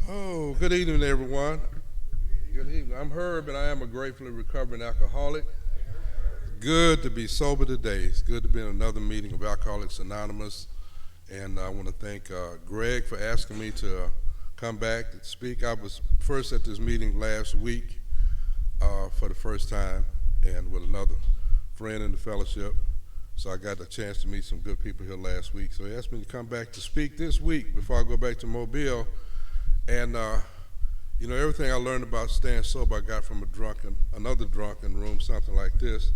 Oh, good evening, everyone. Good evening. I'm Herb, and I am a gratefully recovering alcoholic. Good to be sober today. It's good to be in another meeting of Alcoholics Anonymous. And I want to thank Greg for asking me to come back to speak. I was first at this meeting last week for the first time, and with another friend in the fellowship. So I got the chance to meet some good people here last week. So he asked me to come back to speak this week before I go back to Mobile. And everything I learned about staying sober, I got from another drunken room, something like this.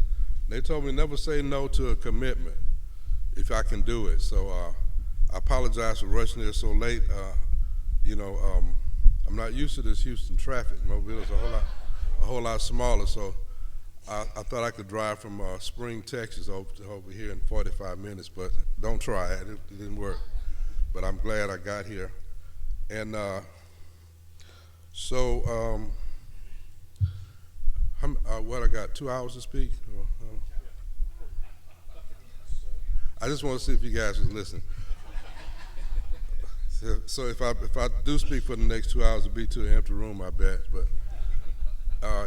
They told me never say no to a commitment if I can do it. So I apologize for rushing here so late. I'm not used to this Houston traffic. Mobile is a whole lot smaller. So I thought I could drive from Spring, Texas over here in 45 minutes, but don't try it. It didn't work. But I'm glad I got here. And what I got, 2 hours to speak? I just want to see if you guys was listening. So if I do speak for the next 2 hours, it'll be to an empty room, I bet. But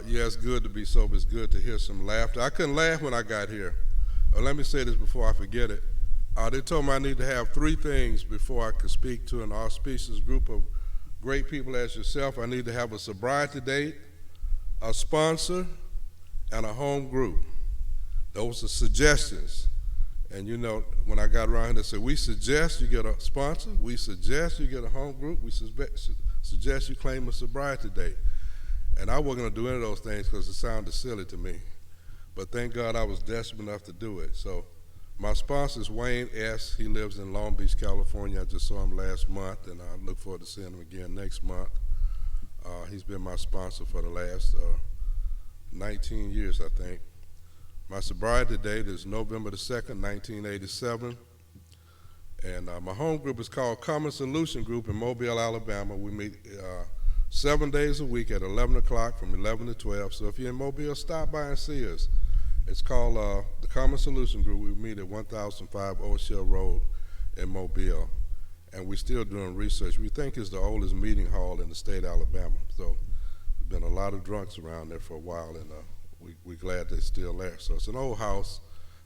yeah, it's good to be sober. It's good to hear some laughter. I couldn't laugh when I got here. Let me say this before I forget it. They told me I need to have 3 things before I could speak to an auspicious group of great people as yourself. I need to have a sobriety date, a sponsor, and a home group. Those are suggestions. And when I got around here, they said, we suggest you get a sponsor, we suggest you get a home group, we suggest you claim a sobriety date. And I wasn't going to do any of those things because it sounded silly to me. But thank God I was desperate enough to do it. So my sponsor is Wayne S. He lives in Long Beach, California. I just saw him last month, and I look forward to seeing him again next month. He's been my sponsor for the last 19 years, I think. My sobriety date is November the 2nd, 1987. And my home group is called Common Solution Group in Mobile, Alabama. We meet 7 days a week at 11 o'clock from 11 to 12. So if you're in Mobile, stop by and see us. It's called the Common Solution Group. We meet at 1005 Old Shell Road in Mobile. And we're still doing research. We think it's the oldest meeting hall in the state of Alabama. So there's been a lot of drunks around there for a while, and we're glad they're still there. So it's an old house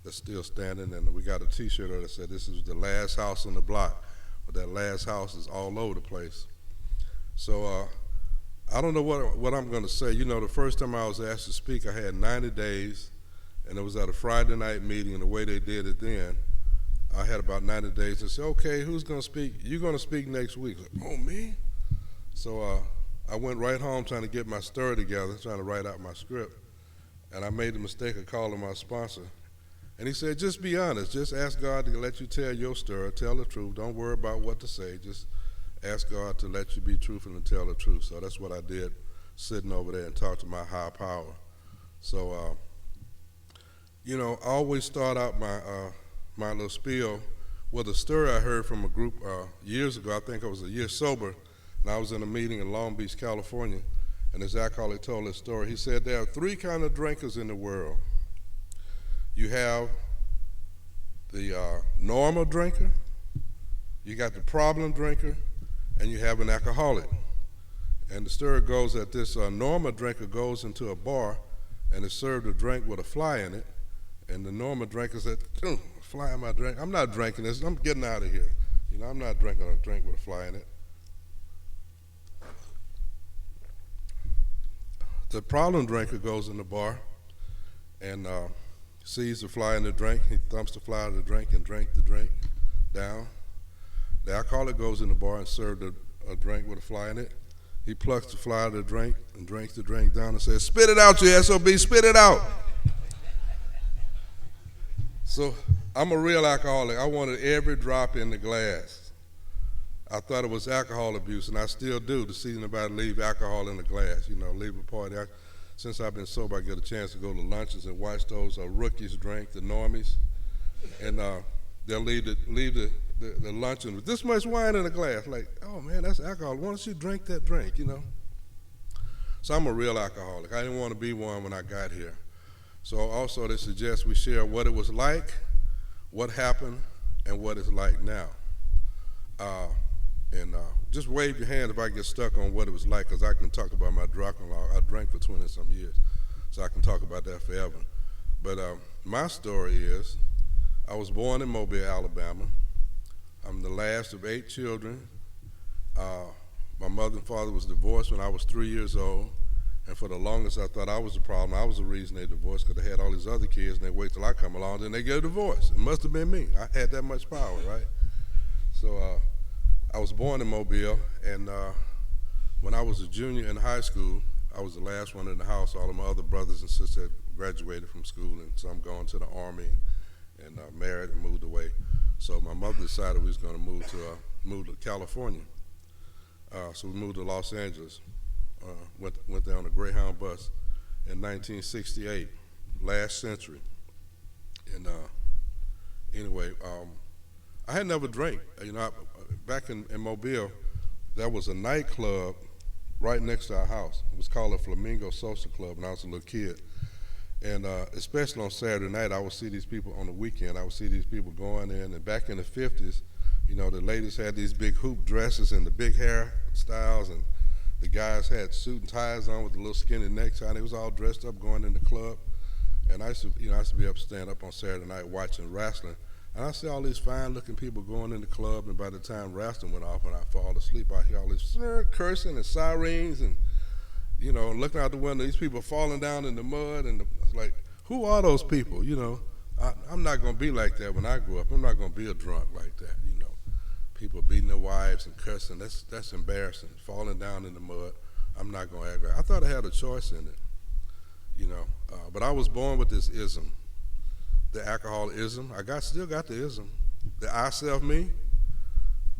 that's still standing, and we got a T-shirt that said this is the last house on the block. But that last house is all over the place. So I don't know what I'm going to say. The first time I was asked to speak, I had 90 days, and it was at a Friday night meeting, and the way they did it then, I had about 90 days to say, okay, who's going to speak? You're going to speak next week. Like, oh, me? So I went right home trying to get my story together, trying to write out my script, and I made the mistake of calling my sponsor. And he said, just be honest. Just ask God to let you tell your story, tell the truth. Don't worry about what to say. Just ask God to let you be truthful and tell the truth. So that's what I did, sitting over there and talk to my higher power. So, I always start out my little spiel with a story I heard from a group years ago. I think I was a year sober, and I was in a meeting in Long Beach, California, and this alcoholic told this story. He said there are 3 kinds of drinkers in the world. You have the normal drinker, you got the problem drinker, and you have an alcoholic. And the story goes that this normal drinker goes into a bar and is served a drink with a fly in it, and the normal drinker said, fly in my drink. I'm not drinking this. I'm getting out of here. I'm not drinking a drink with a fly in it. The problem drinker goes in the bar and sees the fly in the drink. He thumps the fly out of the drink and drinks the drink down. The alcoholic goes in the bar and served a drink with a fly in it. He plucks the fly out of the drink and drinks the drink down and says, spit it out, you SOB, spit it out. So I'm a real alcoholic. I wanted every drop in the glass. I thought it was alcohol abuse, and I still do, to see anybody leave alcohol in the glass, leave a party. Since I've been sober, I get a chance to go to lunches and watch those rookies drink, the normies, and they'll leave the luncheon with this much wine in a glass. Like, oh man, that's alcohol. Why don't you drink that drink, So I'm a real alcoholic. I didn't want to be one when I got here. So also they suggest we share what it was like, what happened, and what it's like now. And just wave your hand if I get stuck on what it was like, because I can talk about my drinking law. I drank for 20-some years, so I can talk about that forever. But my story is, I was born in Mobile, Alabama. I'm the last of 8 children. My mother and father was divorced when I was 3 years old, and for the longest I thought I was the problem. I was the reason they divorced, because they had all these other kids, and they wait till I come along, then they get a divorce. It must have been me. I had that much power, right? So I was born in Mobile, and when I was a junior in high school, I was the last one in the house. All of my other brothers and sisters had graduated from school, and some going to the Army and married and moved away. So my mother decided we was going to move to California. So we moved to Los Angeles. Went there on a Greyhound bus in 1968, last century. And anyway, I had never drank. Back in Mobile, there was a nightclub right next to our house. It was called a Flamingo Social Club when I was a little kid. And especially on Saturday night, I would see these people on the weekend. I would see these people going in. And back in the 50s, the ladies had these big hoop dresses and the big hairstyles, and the guys had suit and ties on with the little skinny necks on. They was all dressed up going in the club. And I used to be up, stand up on Saturday night watching wrestling. And I see all these fine-looking people going in the club, and by the time wrestling went off and I fall asleep, I hear all this cursing and sirens and, looking out the window, these people falling down in the mud, and I was like, who are those people? I'm not going to be like that when I grow up. I'm not going to be a drunk like that, People beating their wives and cursing, that's embarrassing. Falling down in the mud, I'm not going to act right. I thought I had a choice in it, but I was born with this ism, the alcoholism. I still got the ism. The I, self, me.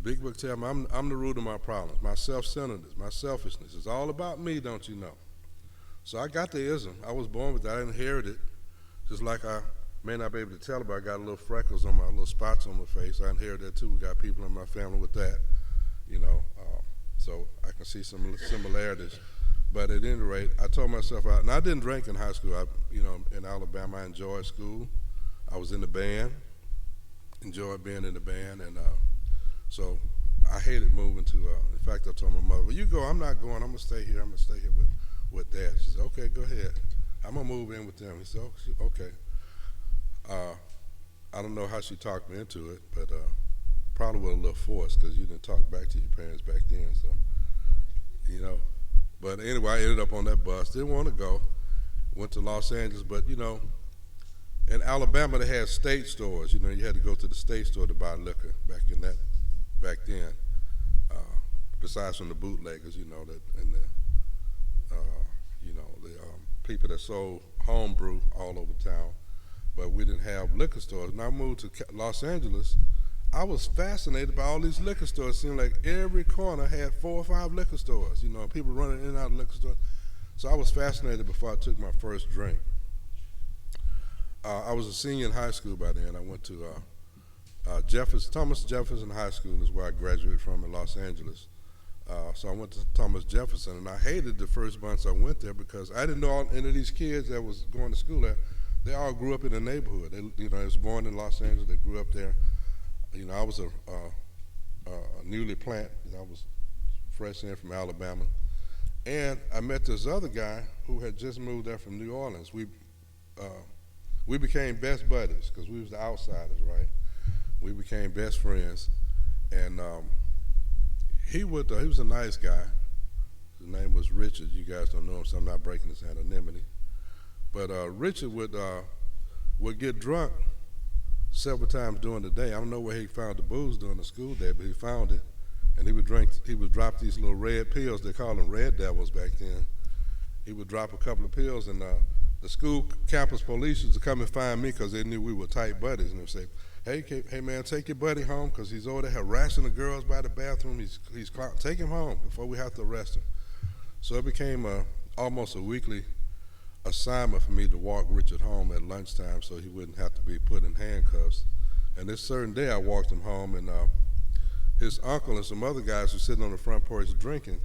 Big Book tell me I'm the root of my problems. My self-centeredness, my selfishness. It's all about me, don't you know? So I got the ism. I was born with that. I inherited it. Just like I may not be able to tell, but I got little freckles on my little spots on my face. I inherited that too. We got people in my family with that, so I can see some similarities. But at any rate, I told myself out, and I didn't drink in high school. In Alabama, I enjoyed school. I was in the band, enjoyed being in the band, and so I hated moving to, in fact, I told my mother, well, you go, I'm not going, I'm going to stay here with Dad. She said, okay, go ahead. I'm going to move in with them. He said, okay. I don't know how she talked me into it, but probably with a little force, because you didn't talk back to your parents back then, so, But anyway, I ended up on that bus. Didn't want to go. Went to Los Angeles, but, in Alabama, they had state stores. You had to go to the state store to buy liquor back then. Besides from the bootleggers, the people that sold homebrew all over town. But we didn't have liquor stores. When I moved to Los Angeles, I was fascinated by all these liquor stores. It seemed like every corner had 4 or 5 liquor stores. People running in and out of liquor stores. So I was fascinated before I took my first drink. I was a senior in high school by then. I went to Thomas Jefferson High School is where I graduated from in Los Angeles. So I went to Thomas Jefferson, and I hated the first months I went there because I didn't know any of these kids that was going to school there. They all grew up in the neighborhood. They was born in Los Angeles. They grew up there. I was a newly planted. I was fresh in from Alabama. And I met this other guy who had just moved there from New Orleans. We became best buddies because we was the outsiders, right? We became best friends. And he was a nice guy. His name was Richard. You guys don't know him, so I'm not breaking his anonymity. But Richard would get drunk several times during the day. I don't know where he found the booze during the school day, but he found it. And he would drop these little red pills. They called them Red Devils back then. He would drop a couple of pills, and the school campus police used to come and find me because they knew we were tight buddies. And they would say, hey man, take your buddy home because he's over there harassing the girls by the bathroom. Take him home before we have to arrest him. So it became almost a weekly assignment for me to walk Richard home at lunchtime so he wouldn't have to be put in handcuffs. And this certain day I walked him home, and his uncle and some other guys were sitting on the front porch drinking.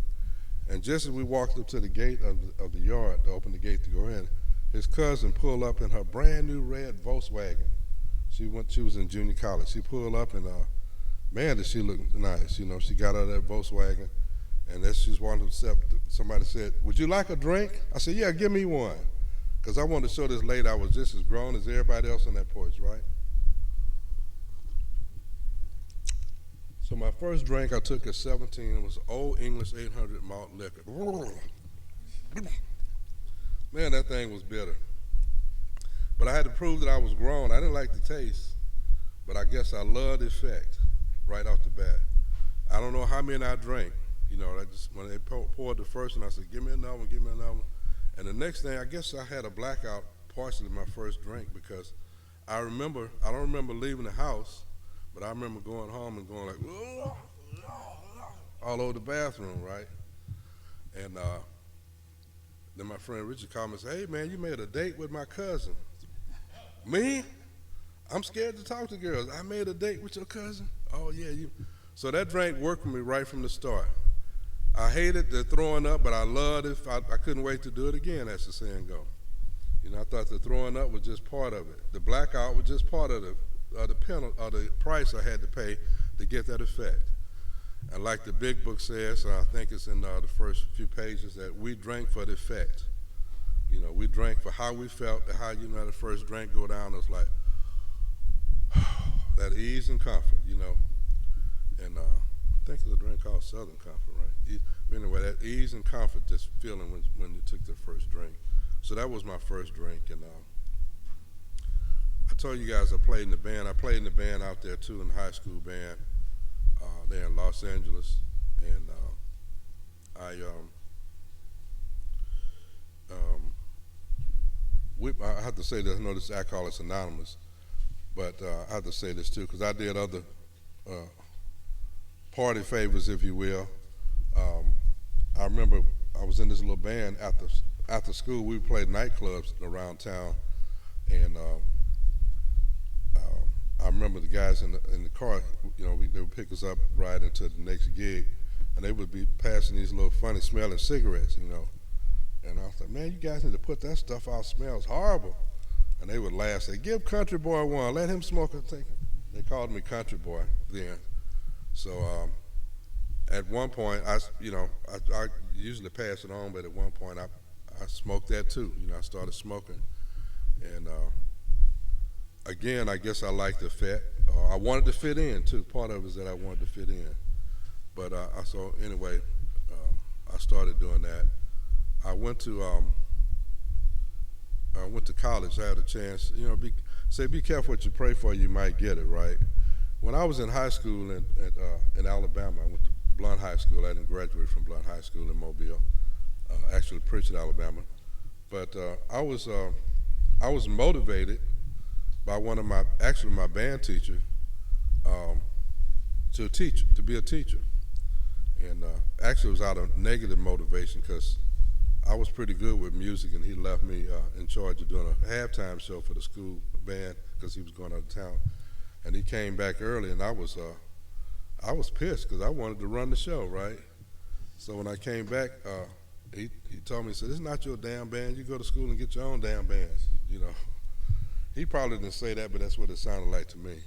And just as we walked up to the gate of the yard to open the gate to go in, his cousin pulled up in her brand new red Volkswagen. She was in junior college. She pulled up, and man, did she look nice. You know, she got out of that Volkswagen, and as she was walking to step, somebody said, "Would you like a drink?" I said, "Yeah, give me one," because I wanted to show this lady I was just as grown as everybody else on that porch, right? So my first drink I took at 17 was Old English 800 malt liquor. Man, that thing was bitter. But I had to prove that I was grown. I didn't like the taste, but I guess I loved the effect right off the bat. I don't know how many I drank. You know, I just when they poured the first one, I said, "Give me another one, give me another one." And the next thing, I guess I had a blackout partially my first drink because I don't remember leaving the house, but I remember going home and going like all over the bathroom, right? And then my friend Richard called me and said, "Hey man, you made a date with my cousin." Me? I'm scared to talk to girls. I made a date with your cousin? Oh yeah, you. So that drink worked for me right from the start. I hated the throwing up, but I loved it. I couldn't wait to do it again, as the saying goes. You know, I thought the throwing up was just part of it. The blackout was just part of the penalty or the price I had to pay to get that effect. And like the big book says, I think it's in the first few pages, that we drank for the effect. You know, we drank for how we felt, how you know the first drink go down. It was like that ease and comfort, you know. And I think it's a drink called Southern Comfort, right? Anyway, that ease and comfort, just feeling when you took the first drink. So that was my first drink, and I told you guys I played in the band. I played in the band out there too, in the high school band there in Los Angeles, and I have to say this. I know this Alcoholics Anonymous, but I have to say this too because I did other party favors, if you will. I remember I was in this little band after school. We played nightclubs around town, and I remember the guys in the car. You know, they would pick us up right into the next gig, and they would be passing these little funny smelling cigarettes. You know, and I was like, "Man, you guys need to put that stuff out. It smells horrible." And they would laugh, say, "Give Country Boy one. Let him smoke it." They called me Country Boy then. So at one point, I usually pass it on, but at one point I smoked that too. You know, I started smoking, and again, I guess I liked the effect. I wanted to fit in too. Part of it is that I wanted to fit in. But so anyway, I started doing that. I went to college. I had a chance. You know, be careful what you pray for. You might get it, right? When I was in high school in Alabama, I went to Blount High School. I didn't graduate from Blount High School in Mobile, actually Pritchard, Alabama. But I was motivated by my band teacher to be a teacher. And actually it was out of negative motivation because I was pretty good with music, and he left me in charge of doing a halftime show for the school band because he was going out of town. And he came back early, and I was pissed because I wanted to run the show, right? So when I came back, he told me, he said, "This is not your damn band. You go to school and get your own damn bands." You know, he probably didn't say that, but that's what it sounded like to me.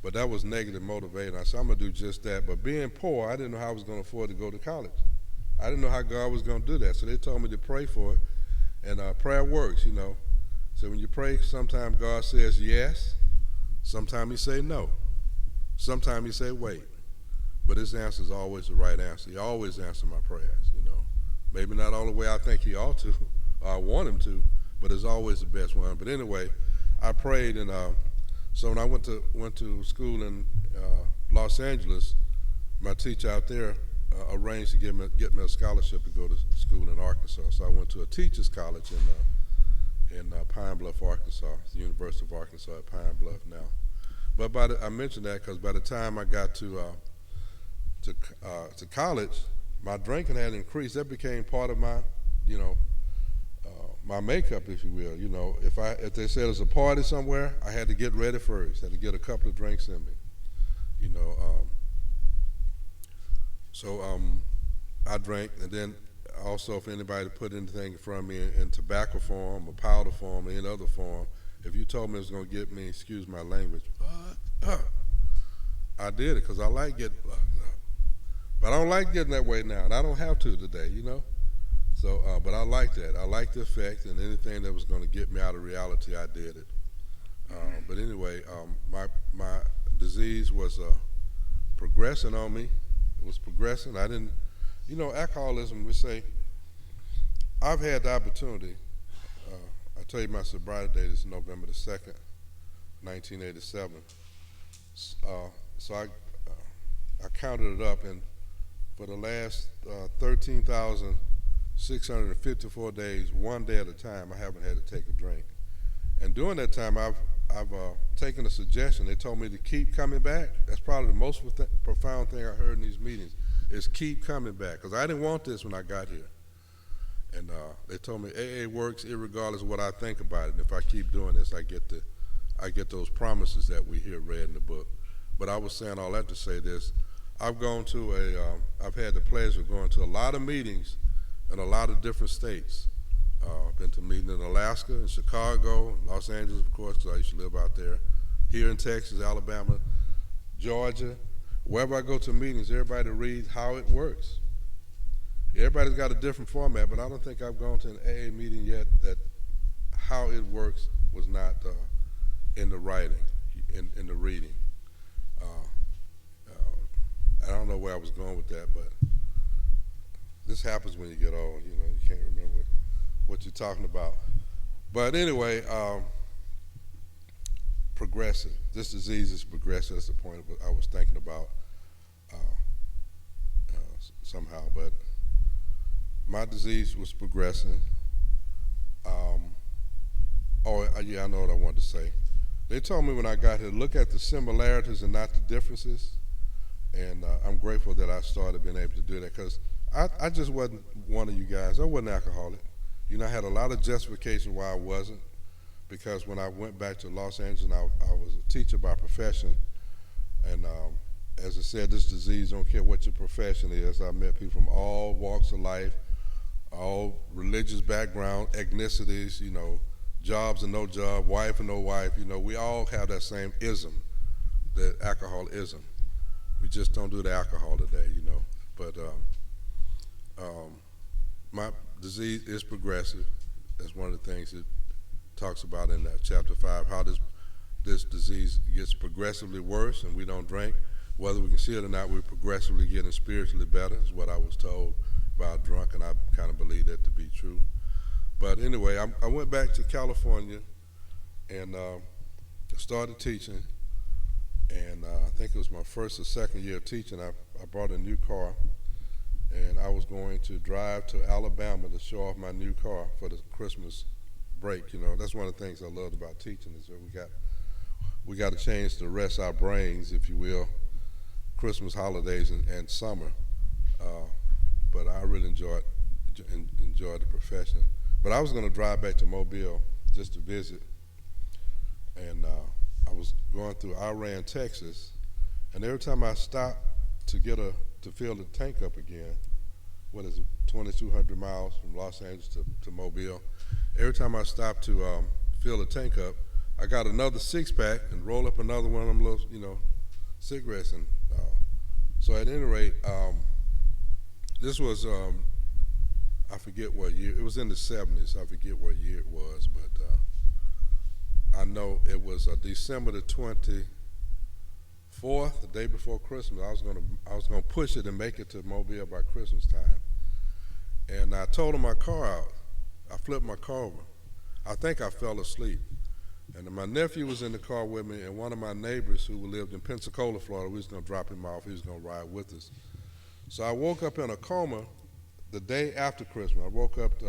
But that was negative motivating. I said, "I'm gonna do just that." But being poor, I didn't know how I was gonna afford to go to college. I didn't know how God was gonna do that. So they told me to pray for it, and prayer works, you know. So when you pray, sometimes God says yes, sometimes He say no, sometimes He say wait. But His answer is always the right answer. He always answers my prayers, you know. Maybe not all the way I think He ought to, or I want Him to, but it's always the best one. But anyway, I prayed, and so when I went to school in Los Angeles, my teacher out there arranged to get me a scholarship to go to school in Arkansas. So I went to a teachers college in Pine Bluff, Arkansas, the University of Arkansas at Pine Bluff now. But I mentioned that because by the time I got to college, my drinking had increased. That became part of my, you know, my makeup, if you will. You know, if they said there's a party somewhere, I had to get ready first. I had to get a couple of drinks in me. You know, so I drank, and then also if anybody put anything in front of me in tobacco form or powder form or any other form, if you told me it was going to get me, excuse my language, I did it because I like getting blocked up. But I don't like getting that way now, and I don't have to today, you know? So, but I like that. I like the effect, and anything that was going to get me out of reality, I did it. But anyway, my disease was progressing on me. It was progressing. I didn't, you know, alcoholism, we say, I've had the opportunity. I tell you my sobriety date is November the 2nd, 1987. So I counted it up, and for the last 13,654 days, one day at a time, I haven't had to take a drink. And during that time, I've taken a suggestion. They told me to keep coming back. That's probably the most profound thing I heard in these meetings, is keep coming back, because I didn't want this when I got here. And they told me AA works irregardless of what I think about it. And if I keep doing this, I get those promises that we hear read in the book. But I was saying all that to say this: I've had the pleasure of going to a lot of meetings in a lot of different states. I've been to meetings in Alaska, in Chicago, Los Angeles, of course, because I used to live out there. Here in Texas, Alabama, Georgia. Wherever I go to meetings, everybody reads how it works. Everybody's got a different format, but I don't think I've gone to an AA meeting yet that how it works was not in the writing, in the reading. I don't know where I was going with that, but this happens when you get old. You know, you can't remember what you're talking about. But anyway, progressive. This disease is progressive. That's the point I was thinking about somehow. But my disease was progressing. Yeah, I know what I wanted to say. They told me when I got here, look at the similarities and not the differences. And I'm grateful that I started being able to do that, because I just wasn't one of you guys. I wasn't an alcoholic. You know, I had a lot of justification why I wasn't, because when I went back to Los Angeles, I was a teacher by profession. And as I said, this disease, don't care what your profession is. I met people from all walks of life, all religious background, ethnicities, you know, jobs and no job, wife and no wife. You know, we all have that same ism, the alcoholism. We just don't do the alcohol today, you know. But my disease is progressive. That's one of the things it talks about in chapter 5, how this disease gets progressively worse, and we don't drink. Whether we can see it or not, we're progressively getting spiritually better, is what I was told by a drunk, and I kind of believe that to be true. But anyway, I went back to California and started teaching. And I think it was my first or second year of teaching. I bought a new car, and I was going to drive to Alabama to show off my new car for the Christmas break. You know, that's one of the things I loved about teaching, is that we got a chance to rest our brains, if you will, Christmas holidays and summer. But I really enjoyed the profession. But I was going to drive back to Mobile just to visit, and I was going through Iran, Texas, and every time I stopped to fill the tank up again, 2,200 miles from Los Angeles to Mobile, every time I stopped to fill the tank up, I got another six-pack and roll up another one of them little, you know, cigarettes. And so at any rate, this was, I forget what year, it was in the 70s, I forget what year it was, but I know it was December the 24th, the day before Christmas. I was gonna push it and make it to Mobile by Christmas time. And I totaled my car out. I flipped my car over. I think I fell asleep. And my nephew was in the car with me, and one of my neighbors who lived in Pensacola, Florida, we was gonna drop him off. He was gonna ride with us. So I woke up in a coma the day after Christmas. I woke up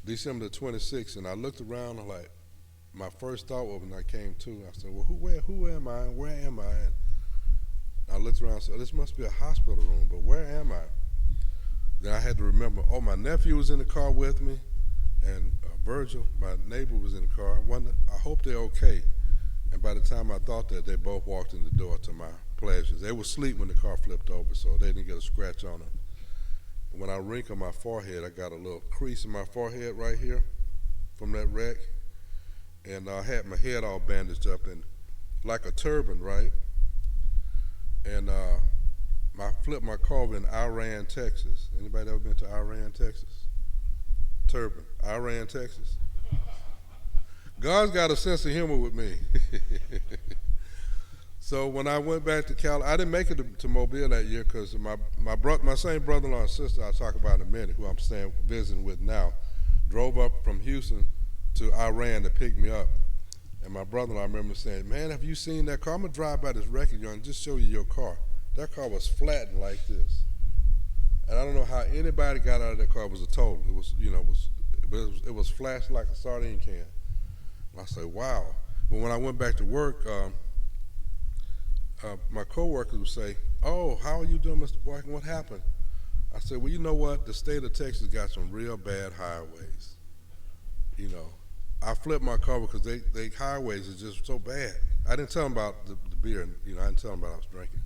December the 26th, and I looked around and my first thought was, when I came to, I said, well, who am I? Where am I? And I looked around and said, this must be a hospital room, but where am I? Then I had to remember, my nephew was in the car with me, and Virgil, my neighbor, was in the car. I hope they're okay. And by the time I thought that, they both walked in the door to my pleasures. They were asleep when the car flipped over, so they didn't get a scratch on them. And when I wrinkled my forehead, I got a little crease in my forehead right here from that wreck. And I had my head all bandaged up and like a turban, right? and flipped my car over in Iran, Texas. Anybody ever been to Iran, Texas? Turban, Iran, Texas. God's got a sense of humor with me. So when I went back to Cal, I didn't make it to Mobile that year because my same brother-in-law and sister I'll talk about in a minute, who I'm staying visiting with now, drove up from Houston to Iran to pick me up. And my brother-in-law, I remember saying, "Man, have you seen that car? I'm gonna drive by this record yard and just show you your car." That car was flattened like this, and I don't know how anybody got out of that car. It was a total. It was, it was flashed like a sardine can. And I said, "Wow." But when I went back to work, my coworkers would say, "Oh, how are you doing, Mr. Boykin? What happened?" I said, "Well, you know what? The state of Texas got some real bad highways. You know, I flipped my car because they highways are just so bad." I didn't tell them about the beer, and I didn't tell them about I was drinking.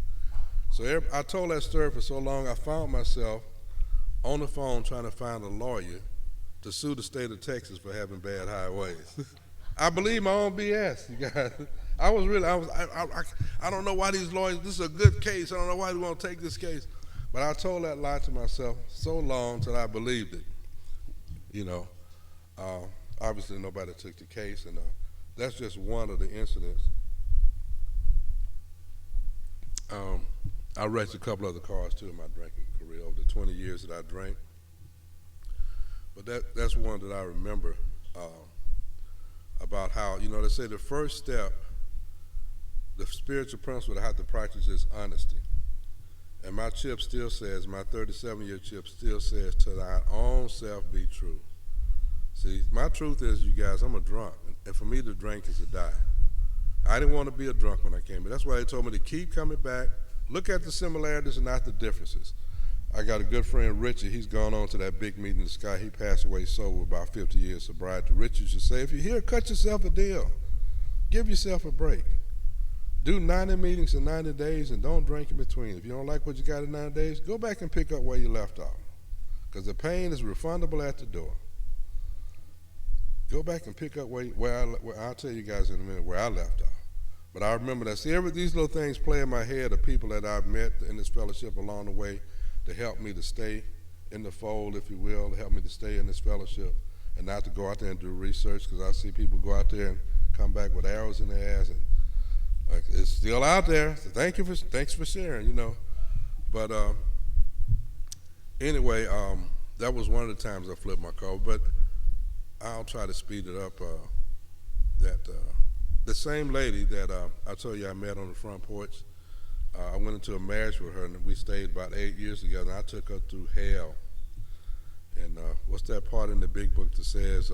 So I told that story for so long, I found myself on the phone trying to find a lawyer to sue the state of Texas for having bad highways. I believe my own BS, you guys. I don't know why these lawyers, this is a good case, I don't know why they want to take this case. But I told that lie to myself so long till I believed it. Obviously nobody took the case, and that's just one of the incidents. I raced a couple other cars too in my drinking career over the 20 years that I drank. But that's one that I remember about how, they say the first step, the spiritual principle that I have to practice is honesty. And my chip still says, my 37-year chip still says, to thy own self be true. See, my truth is, you guys, I'm a drunk. And for me to drink is to die. I didn't want to be a drunk when I came here. That's why they told me to keep coming back, look at the similarities and not the differences. I got a good friend, Richard. He's gone on to that big meeting in the sky. He passed away sober, about 50 years sobriety. Richard should say, if you're here, cut yourself a deal. Give yourself a break. Do 90 meetings in 90 days and don't drink in between. If you don't like what you got in 90 days, go back and pick up where you left off. Because the pain is refundable at the door. Go back and pick up where I'll tell you guys in a minute where I left off. But I remember that. See, these little things play in my head of people that I've met in this fellowship along the way to help me to stay in the fold, if you will, to help me to stay in this fellowship and not to go out there and do research, because I see people go out there and come back with arrows in their ass, and it's still out there. So thanks for sharing, But anyway, that was one of the times I flipped my car. But I'll try to speed it up. The same lady that I told you I met on the front porch, I went into a marriage with her, and we stayed about 8 years together, and I took her through hell. And what's that part in the big book that says,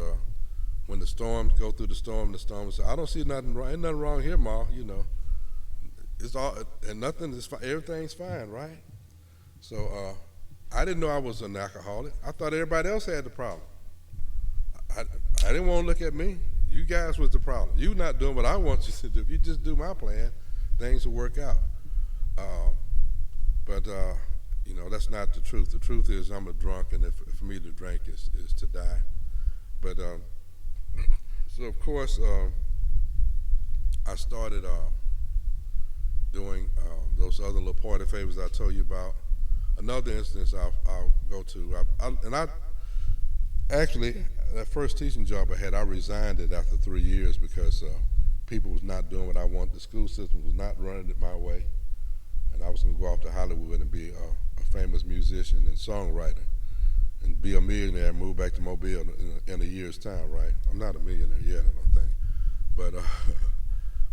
when the storms go through the storm says, I don't see nothing wrong, ain't nothing wrong here, Ma, It's all, and everything's fine, right? So I didn't know I was an alcoholic. I thought everybody else had the problem. I didn't want to look at me. You guys was the problem. You not doing what I want you to do. If you just do my plan, things will work out. But that's not the truth. The truth is I'm a drunk, and for me to drink is to die. But so of course I started doing those other little party favors I told you about. Another instance I'll go to, actually, that first teaching job I had, I resigned it after 3 years because people was not doing what I wanted. The school system was not running it my way. And I was going to go off to Hollywood and be a famous musician and songwriter and be a millionaire and move back to Mobile in a year's time, right? I'm not a millionaire yet, I don't think. But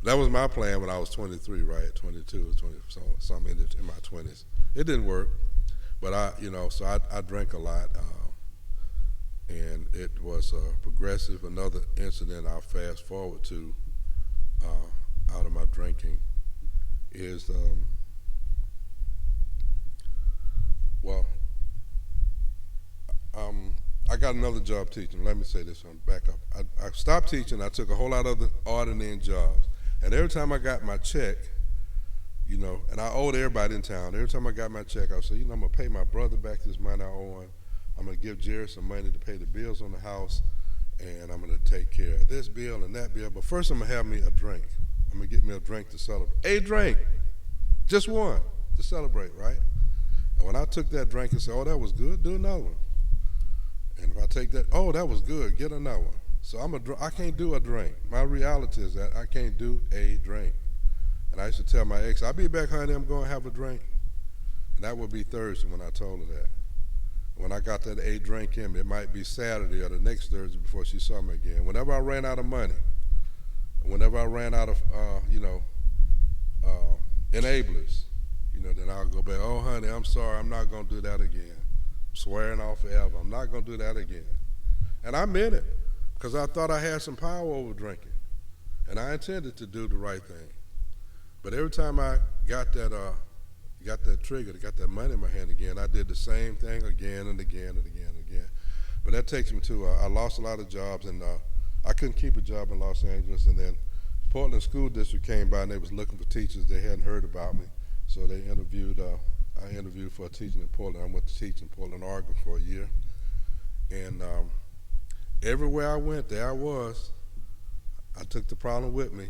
that was my plan when I was 23, right? 22 or 20, something in my 20s. It didn't work. But I drank a lot. And it was progressive. Another incident I'll fast forward to out of my drinking is, I got another job teaching. Let me say this, back up. I stopped teaching. I took a whole lot of other odd-and-end jobs. And every time I got my check, and I owed everybody in town. Every time I got my check, I would say, I'm going to pay my brother back this money I owe him. I'm going to give Jerry some money to pay the bills on the house, and I'm going to take care of this bill and that bill. But first, I'm going to have me a drink. I'm going to get me a drink to celebrate. A drink Just one to celebrate, right? And when I took that drink and said, oh, that was good, do another one. And if I take that, oh, that was good, get another one. So I can't do a drink. My reality is that I can't do a drink. And I used to tell my ex, I'll be back, honey, I'm going to have a drink. And that would be Thursday when I told her that. When I got that 8 drink in me, it might be Saturday or the next Thursday before she saw me again. Whenever I ran out of money, whenever I ran out of, enablers, then I'll go back, oh, honey, I'm sorry, I'm not going to do that again. I'm swearing off forever. I'm not going to do that again. And I meant it because I thought I had some power over drinking. And I intended to do the right thing. But every time I got that trigger, got that money in my hand again, I did the same thing again and again and again and again. But that takes me to, I lost a lot of jobs, and I couldn't keep a job in Los Angeles. And then Portland School District came by, and they was looking for teachers. They hadn't heard about me. So they interviewed, I interviewed for a teaching in Portland. I went to teach in Portland, Oregon for a year. And everywhere I went, there I was. I took the problem with me.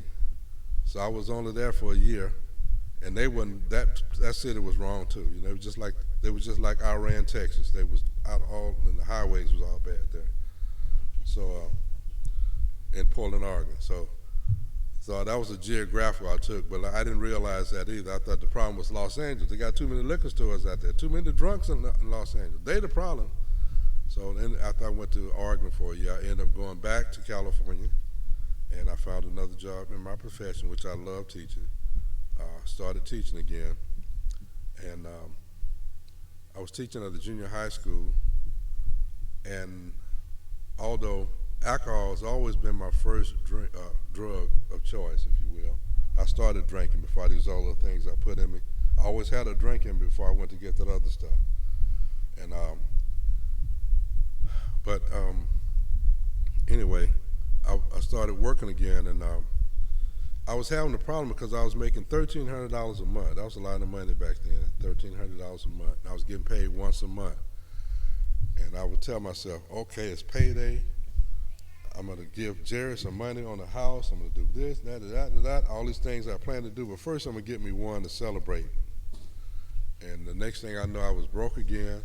So I was only there for a year. And they wouldn't, that city was wrong too. They was just like Iran, Texas. They was out all, and the highways was all bad there. So, in Portland, Oregon. So that was a geographical I took, but I didn't realize that either. I thought the problem was Los Angeles. They got too many liquor stores out there, too many drunks in Los Angeles. They the problem. So then after I went to Oregon for a year, I ended up going back to California, and I found another job in my profession, which I love teaching. Started teaching again, and I was teaching at the junior high school, and although alcohol has always been my first drug of choice, if you will, I started drinking before these other things I put in me. I always had a drinking before I went to get that other stuff. And anyway, I started working again, and I was having a problem because I was making $1,300 a month. That was a lot of money back then, $1,300 a month. I was getting paid once a month. And I would tell myself, okay, it's payday. I'm going to give Jerry some money on the house. I'm going to do this, that, all these things I plan to do. But first I'm going to get me one to celebrate. And the next thing I know, I was broke again.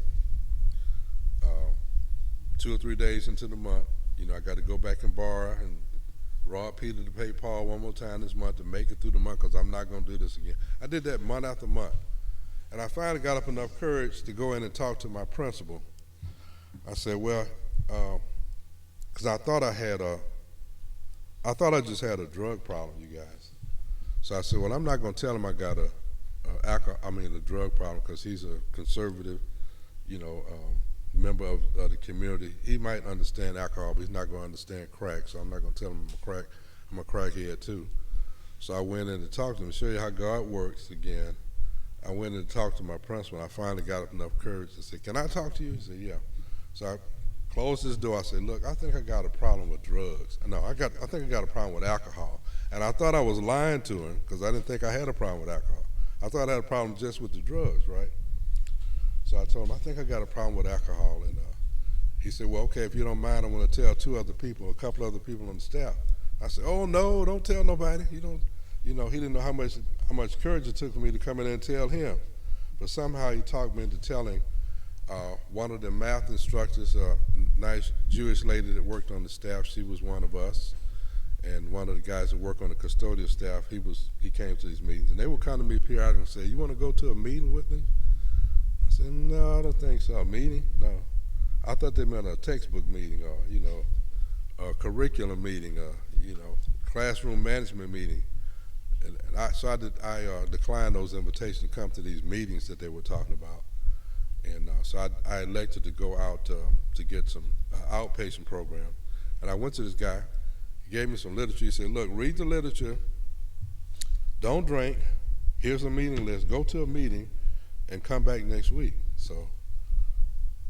2 or 3 days into the month, I got to go back and borrow and rob Peter to pay Paul one more time this month to make it through the month, because I'm not going to do this again. I did that month after month. And I finally got up enough courage to go in and talk to my principal. I said, well, because I thought I just had a drug problem, you guys. So I said, well, I'm not going to tell him I got a drug problem, because he's a conservative, member of the community. He might understand alcohol, but he's not going to understand crack. So I'm not going to tell him I'm a crackhead too. So I went in to talk to him, to show you how God works again. I went in to talk to my principal, and I finally got up enough courage to say, can I talk to you? He said, yeah. So I closed this door. I said, look, I think I got a problem with drugs. No, I think I got a problem with alcohol. And I thought I was lying to him, because I didn't think I had a problem with alcohol. I thought I had a problem just with the drugs, right? So I told him, I think I got a problem with alcohol. And he said, well, okay, if you don't mind, I'm going to tell a couple other people on the staff. I said, oh, no, don't tell nobody. He didn't know how much courage it took for me to come in and tell him. But somehow he talked me into telling one of the math instructors, a nice Jewish lady that worked on the staff. She was one of us. And one of the guys that worked on the custodial staff, he came to these meetings. And they would come to me periodically and say, you want to go to a meeting with me? I said, no, I don't think so. A meeting? No. I thought they meant a textbook meeting, or a curriculum meeting, classroom management meeting. And I declined those invitations to come to these meetings that they were talking about. And so I elected to go out to get some outpatient program. And I went to this guy. He gave me some literature. He said, look, read the literature. Don't drink. Here's a meeting list. Go to a meeting and come back next week. So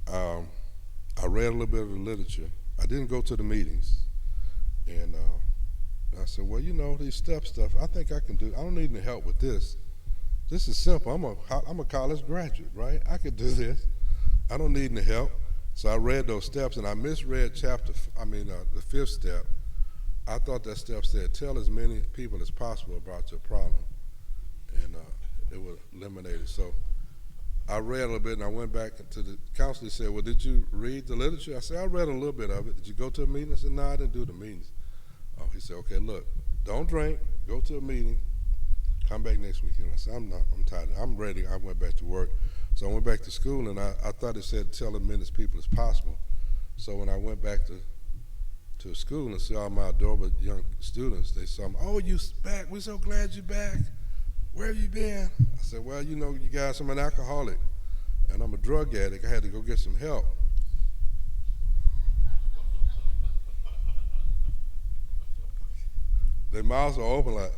I read a little bit of the literature. I didn't go to the meetings. And I said, well, these step stuff, I think I can do. I don't need any help with this. This is simple. I'm a college graduate, right? I could do this. I don't need any help. So I read those steps, and I misread the fifth step. I thought that step said, tell as many people as possible about your problem. And it was eliminated. So I read a little bit, and I went back to the counselor. He said, well, did you read the literature? I said, I read a little bit of it. Did you go to a meeting? I said, no, I didn't do the meetings. Oh, he said, okay, look, don't drink, go to a meeting, come back next week. And I said, I'm tired. I'm ready. I went back to work. So I went back to school, and I thought it said tell as many people as possible. So when I went back to school and see all my adorable young students, they saw me, oh, you back. We're so glad you're back. Where have you been? I said, well, you know, you guys, I'm an alcoholic, and I'm a drug addict. I had to go get some help. Their mouths are open like,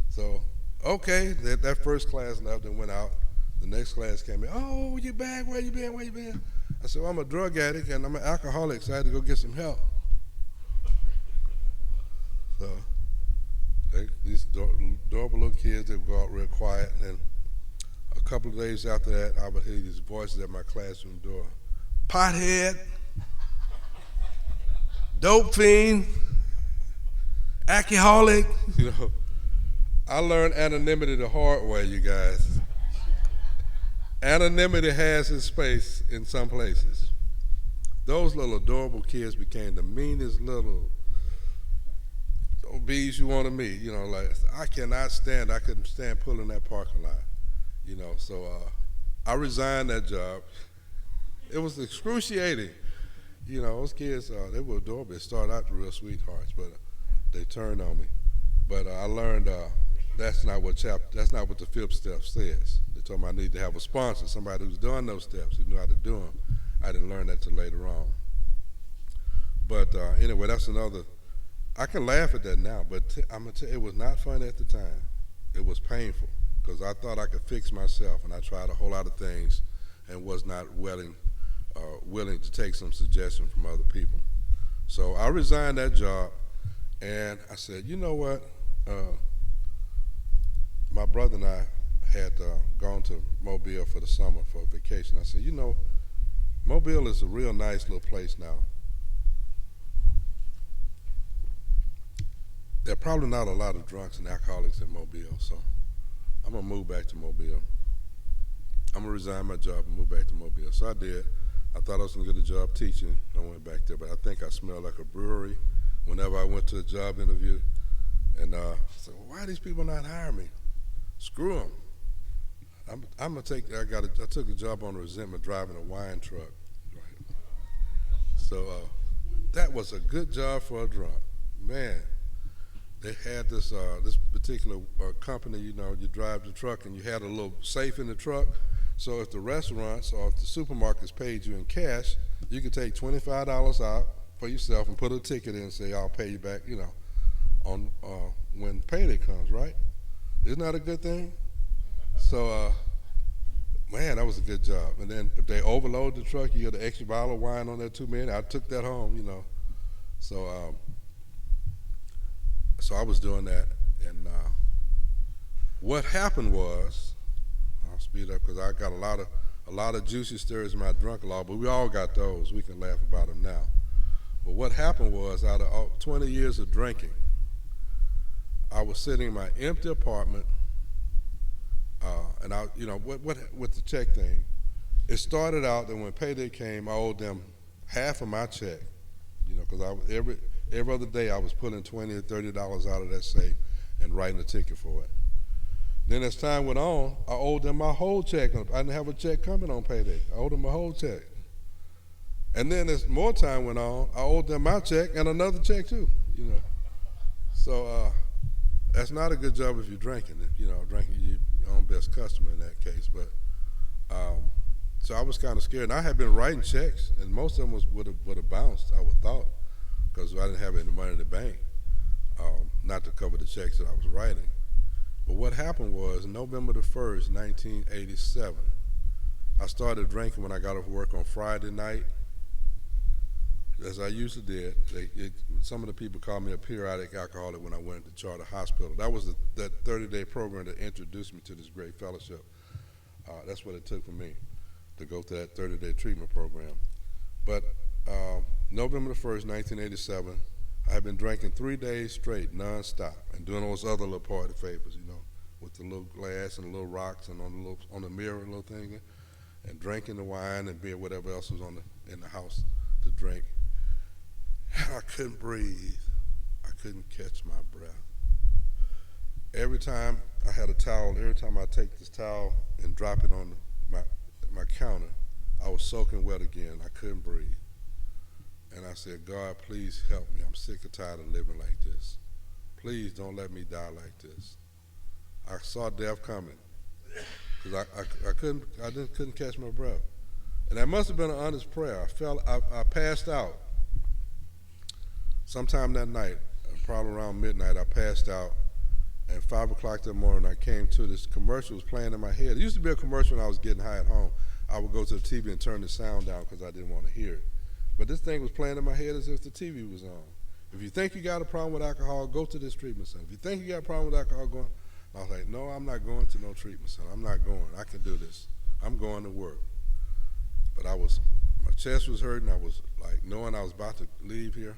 so, okay, that first class left and went out. The next class came in, oh, you back? Where you been? Where you been? I said, well, I'm a drug addict and I'm an alcoholic, so I had to go get some help. So these adorable little kids, they would go out real quiet, and then a couple of days after that, I would hear these voices at my classroom door. Pothead, dope fiend, alcoholic. You know, I learned anonymity the hard way, you guys. Anonymity has its space in some places. Those little adorable kids became the meanest little bees you want to meet. You know, like I couldn't stand pulling that parking lot. You know, so I resigned that job. It was excruciating. You know, those kids, they were adorable. They started out real sweethearts, but they turned on me. But I learned that's not what the fifth step says. They told me I need to have a sponsor, somebody who's done those steps, who knew how to do them. I didn't learn that till later on. But anyway, that's another. I can laugh at that now, but I'm gonna tell you, it was not fun at the time. It was painful because I thought I could fix myself, and I tried a whole lot of things, and was not willing to take some suggestion from other people. So I resigned that job, and I said, you know what? My brother and I had gone to Mobile for the summer for a vacation. I said, you know, Mobile is a real nice little place now. There are probably not a lot of drunks and alcoholics in Mobile, so I'm gonna move back to Mobile. I'm gonna resign my job and move back to Mobile. So I did. I thought I was gonna get a job teaching. I went back there, but I think I smelled like a brewery whenever I went to a job interview. And I said, well, why are these people not hiring me? Screw them. I took a job on resentment driving a wine truck. So that was a good job for a drunk. Man, they had this particular company, you know, you drive the truck and you had a little safe in the truck. So if the restaurants or if the supermarkets paid you in cash, you could take $25 out for yourself and put a ticket in and say, I'll pay you back, you know, on when payday comes, right? Isn't that a good thing? So, man, that was a good job. And then if they overload the truck, you get an extra bottle of wine on there, 2 minutes. I took that home, you know. So, so I was doing that. And what happened was, I'll speed up because I got a lot of juicy stories in my drunk law, but we all got those. We can laugh about them now. But what happened was, out of 20 years of drinking, I was sitting in my empty apartment, and you know, what with the check thing, it started out that when payday came, I owed them half of my check, you know, because every other day I was pulling $20 or $30 out of that safe and writing a ticket for it. Then as time went on, I owed them my whole check. I didn't have a check coming on payday. I owed them my whole check. And then as more time went on, I owed them my check and another check too, you know. So that's not a good job if you're drinking. If, you know, drinking, you're your own best customer in that case. But so I was kind of scared. And I had been writing checks, and most of them would have bounced, I would thought, because I didn't have any money in the bank, not to cover the checks that I was writing. But what happened was, November the 1st, 1987, I started drinking when I got off work on Friday night, as I usually did. Some of the people called me a periodic alcoholic when I went to Charter Hospital. That was that 30-day program that introduced me to this great fellowship. That's what it took for me to go through that 30-day treatment program. But November the 1st, 1987, I had been drinking 3 days straight, nonstop, and doing those other little party favors, you know, with the little glass and the little rocks and on the mirror little thing, and drinking the wine and beer, whatever else was in the house to drink. And I couldn't breathe. I couldn't catch my breath. Every time I had a towel, every time I take this towel and drop it on my counter, I was soaking wet again. I couldn't breathe. And I said, God, please help me. I'm sick and tired of living like this. Please don't let me die like this. I saw death coming because I couldn't catch my breath. And that must have been an honest prayer. I passed out. Sometime that night, probably around midnight, I passed out. And 5 o'clock that morning, I came to this commercial was playing in my head. It used to be a commercial when I was getting high at home. I would go to the TV and turn the sound down because I didn't want to hear it. But this thing was playing in my head as if the TV was on. If you think you got a problem with alcohol, go to this treatment center. If you think you got a problem with alcohol, go. I was like, no, I'm not going to no treatment center. I'm not going. I can do this. I'm going to work. But my chest was hurting. I was like knowing I was about to leave here,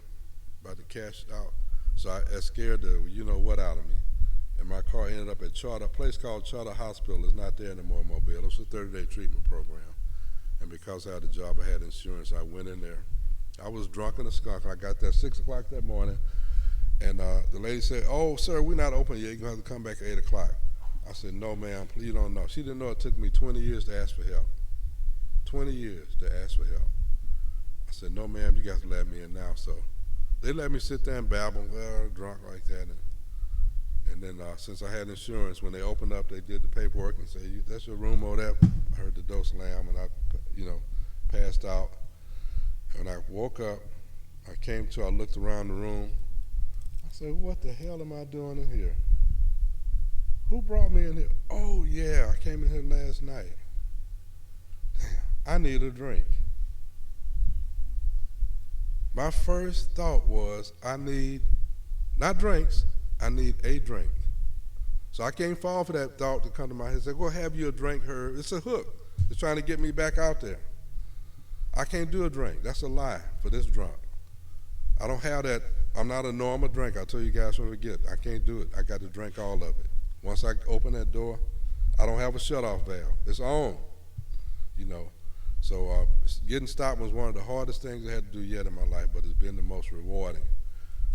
about to cash out. So that scared the you-know-what out of me. And my car ended up at a place called Charter Hospital. It's not there anymore in Mobile. It was a 30-day treatment program. And because I had a job, I had insurance, I went in there. I was drunk in a skunk. I got there 6 o'clock that morning. And the lady said, oh, sir, we're not open yet. You're going to have to come back at 8 o'clock. I said, no, ma'am, you don't know. She didn't know it took me 20 years to ask for help. 20 years to ask for help. I said, no, ma'am, you got to let me in now. So they let me sit there and babble, drunk like that. And then since I had insurance, when they opened up, they did the paperwork and said, that's your room over there. I heard the door slam, and I, passed out. And I woke up. I looked around the room. I said, what the hell am I doing in here? Who brought me in here? Oh, yeah, I came in here last night. Damn, I need a drink. My first thought was, I need, not drinks, I need a drink. So I can't fall for that thought to come to my head and say, go have you a drink, Herb. It's a hook. It's trying to get me back out there. I can't do a drink. That's a lie for this drunk. I don't have that. I'm not a normal drink. I'll tell you guys when we get. I can't do it. I got to drink all of it. Once I open that door, I don't have a shut-off valve. It's on, So getting stopped was one of the hardest things I had to do yet in my life, but it's been the most rewarding.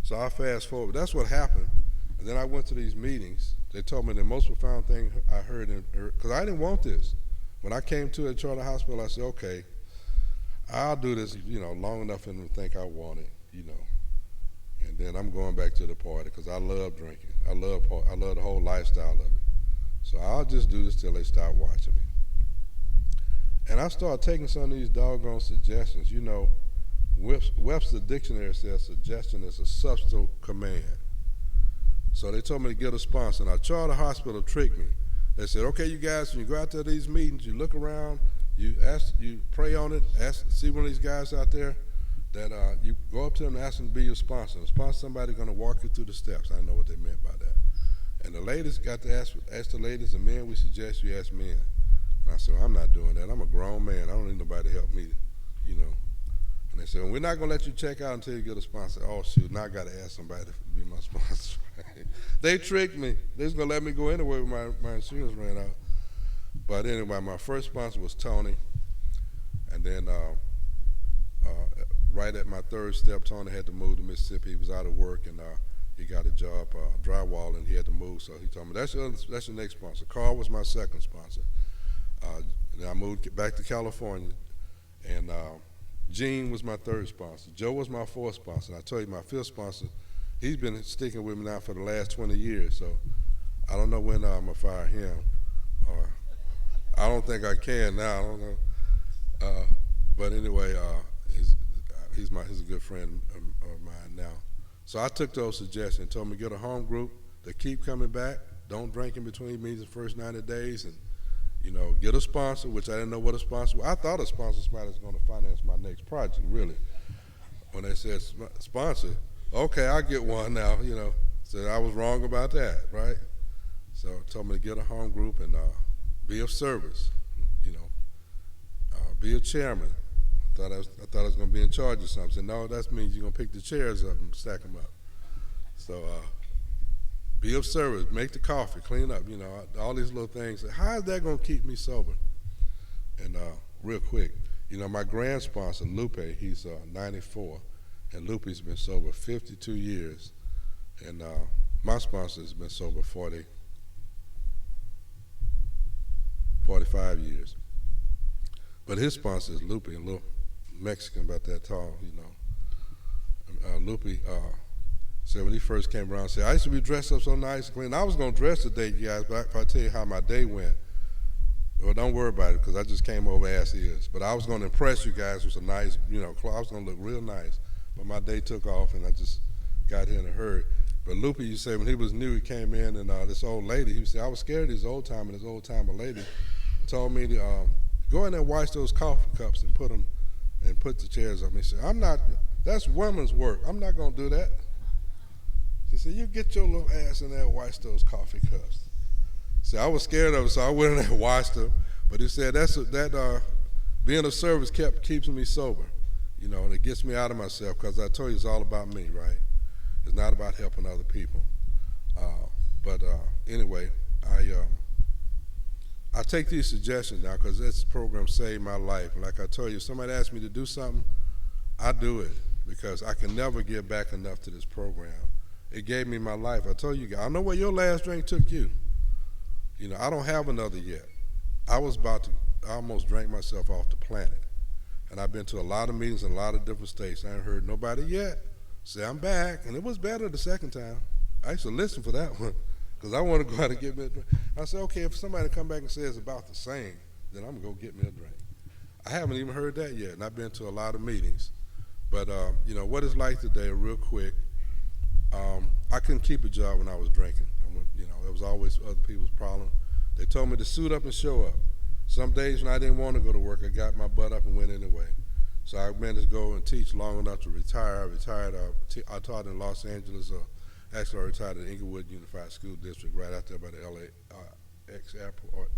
So I fast forward. That's what happened. And then I went to these meetings. They told me the most profound thing I heard, because I didn't want this. When I came to a Charter Hospital, I said, okay, I'll do this, long enough for them to think I want it, And then I'm going back to the party because I love drinking. I love the whole lifestyle of it. So I'll just do this till they stop watching me. And I started taking some of these doggone suggestions. Webster Dictionary says suggestion is a substantive command. So they told me to get a sponsor. Now, Charter Hospital tricked me. They said, okay, you guys, when you go out to these meetings, you look around, you pray on it, see one of these guys out there, that you go up to them and ask them to be your sponsor. The sponsor, somebody going to walk you through the steps. I know what they meant by that. And the ladies got to ask the ladies, and men, we suggest you ask men. And I said, well, I'm not doing that. I'm a grown man. I don't need nobody to help me, And they said, well, we're not going to let you check out until you get a sponsor. Oh, shoot, now I got to ask somebody to be my sponsor. They tricked me. They was going to let me go anyway when my insurance ran out. But anyway, my first sponsor was Tony. And then right at my third step, Tony had to move to Mississippi. He was out of work, and he got a job drywall, and he had to move. So he told me, that's your next sponsor. Carl was my second sponsor. Then I moved back to California, and Gene was my third sponsor. Joe was my fourth sponsor. And I tell you, my fifth sponsor, he's been sticking with me now for the last 20 years. So I don't know when I'm going to fire him. Or I don't think I can now. I don't know. But anyway, he's a good friend of mine now. So I took those suggestions and told him to get a home group that keep coming back. Don't drink in between meetings the first 90 days. And, get a sponsor, which I didn't know what a sponsor was. I thought a sponsor was going to finance my next project, really. When they said sponsor, okay, I'll get one now, So I was wrong about that, right? So told me to get a home group and be of service, be a chairman. I thought I was going to be in charge of something. No, that means you're going to pick the chairs up and stack them up. So be of service, make the coffee, clean up, all these little things. How is that going to keep me sober? And real quick, my grand sponsor, Lupe, he's 94, and Lupe's been sober 52 years, and my sponsor has been sober 45 years. But his sponsor is Lupe, a little Mexican about that tall, Lupe said when he first came around, said, I used to be dressed up so nice and clean. I was going to dress today, you guys, but if I tell you how my day went, well, don't worry about it, because I just came over as is. But I was going to impress you guys with some nice, clothes. I was going to look real nice. But my day took off, and I just got here in a hurry. But Lupe, you say, when he was new, he came in, and this old lady, he said, I was scared of this old-timer, and this old-timer lady told me to go in there and wash those coffee cups and put the chairs up. He said, that's women's work. I'm not going to do that. He said, you get your little ass in there and wash those coffee cups. See, I was scared of it, so I went in there and washed them. But he said that being of service keeps me sober, and it gets me out of myself, because I told you it's all about me, right? It's not about helping other people. Anyway, I take these suggestions now, because this program saved my life. Like I told you, if somebody asks me to do something, I do it, because I can never give back enough to this program. It gave me my life. I told you guys, I know where your last drink took you. I don't have another yet. I almost drank myself off the planet. And I've been to a lot of meetings in a lot of different states. I haven't heard nobody yet say I'm back. And it was better the second time. I used to listen for that one, because I want to go out and get me a drink. I said, okay, if somebody come back and says about the same, then I'm going to go get me a drink. I haven't even heard that yet, and I've been to a lot of meetings. But, what it's like today, real quick, I couldn't keep a job when I was drinking. It was always other people's problem. They told me to suit up and show up. Some days when I didn't want to go to work, I got my butt up and went anyway. So I managed to go and teach long enough to retire. I retired. I taught in Los Angeles. Actually, I retired at Inglewood Unified School District, right out there by the LAX airport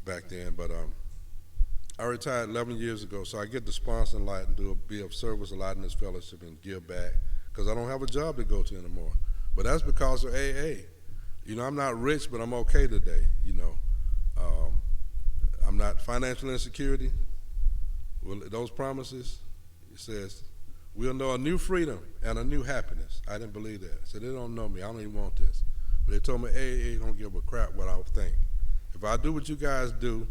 back then. But I retired 11 years ago, so I get to sponsor a lot and be of service a lot in this fellowship and give back, because I don't have a job to go to anymore. But that's because of AA. I'm not rich, but I'm okay today. I'm not financial insecurity. Well, those promises, it says, we'll know a new freedom and a new happiness. I didn't believe that. So they don't know me. I don't even want this. But they told me AA don't give a crap what I think. If I do what you guys do,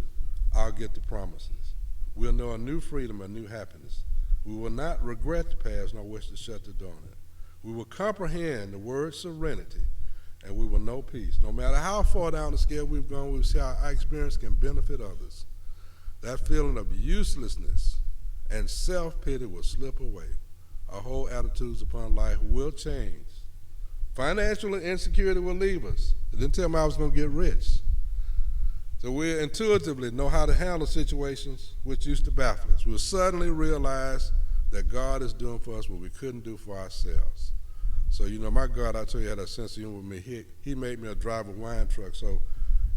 I'll get the promises. We'll know a new freedom, a new happiness. We will not regret the past nor wish to shut the door on it. We will comprehend the word serenity, and we will know peace. No matter how far down the scale we've gone, we'll see how our experience can benefit others. That feeling of uselessness and self-pity will slip away. Our whole attitudes upon life will change. Financial insecurity will leave us. It didn't tell me I was going to get rich. So we'll intuitively know how to handle situations which used to baffle us. We'll suddenly realize that God is doing for us what we couldn't do for ourselves. So, my God, I tell you, had a sense of humor with me. He made me a driver of a wine truck, so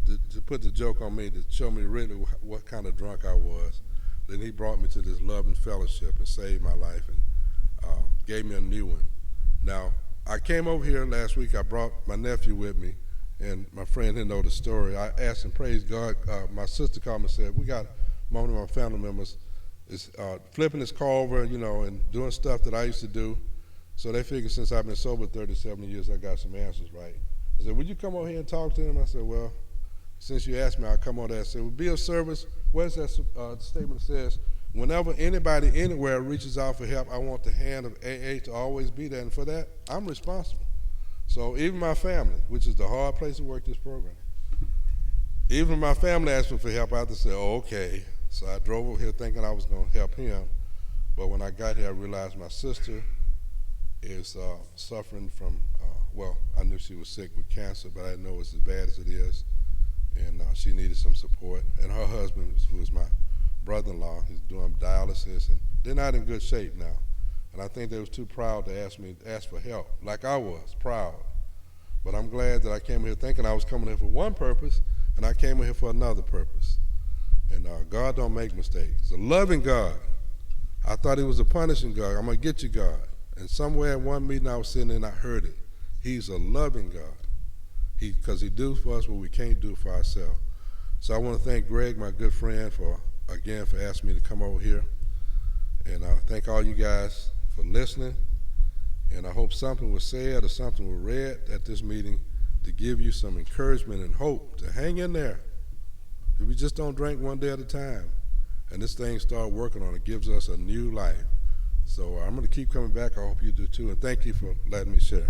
to put the joke on me, to show me really what kind of drunk I was. Then he brought me to this love and fellowship and saved my life and gave me a new one. Now, I came over here last week. I brought my nephew with me, and my friend didn't know the story. I asked him, praise God. My sister called me and said, we got one of my family members is flipping his car over, and doing stuff that I used to do. So they figured since I've been sober 37 years, I got some answers right. I said, would you come over here and talk to him? I said, well, since you asked me, I'll come over there. I said, well, be of service. Where's that statement that says, whenever anybody anywhere reaches out for help, I want the hand of AA to always be there. And for that, I'm responsible. So even my family, which is the hard place to work this program, even my family asked me for help, I had to say, oh, okay. So I drove over here thinking I was going to help him. But when I got here, I realized my sister is suffering from, I knew she was sick with cancer, but I didn't know it was as bad as it is. And she needed some support. And her husband, who is my brother-in-law, he's doing dialysis, and they're not in good shape now. And I think they was too proud to ask for help, like I was, proud. But I'm glad that I came here thinking I was coming here for one purpose, and I came here for another purpose. And God don't make mistakes. He's a loving God. I thought he was a punishing God. I'm going to get you, God. And somewhere in one meeting I was sitting in, I heard it. He's a loving God. because he do for us what we can't do for ourselves. So I want to thank Greg, my good friend, for asking me to come over here. And I thank all you guys for listening. And I hope something was said or something was read at this meeting to give you some encouragement and hope to hang in there. If we just don't drink one day at a time, and this thing start working on it, gives us a new life. So I'm going to keep coming back. I hope you do too. And thank you for letting me share.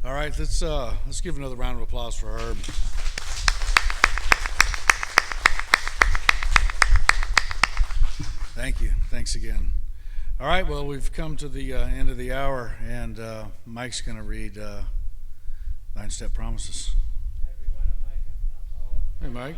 All right, let's give another round of applause for Herb. Thank you. Thanks again. All right, well, we've come to the end of the hour, and Mike's going to read 9-step promises. Everyone, Mike, Hey, Mike.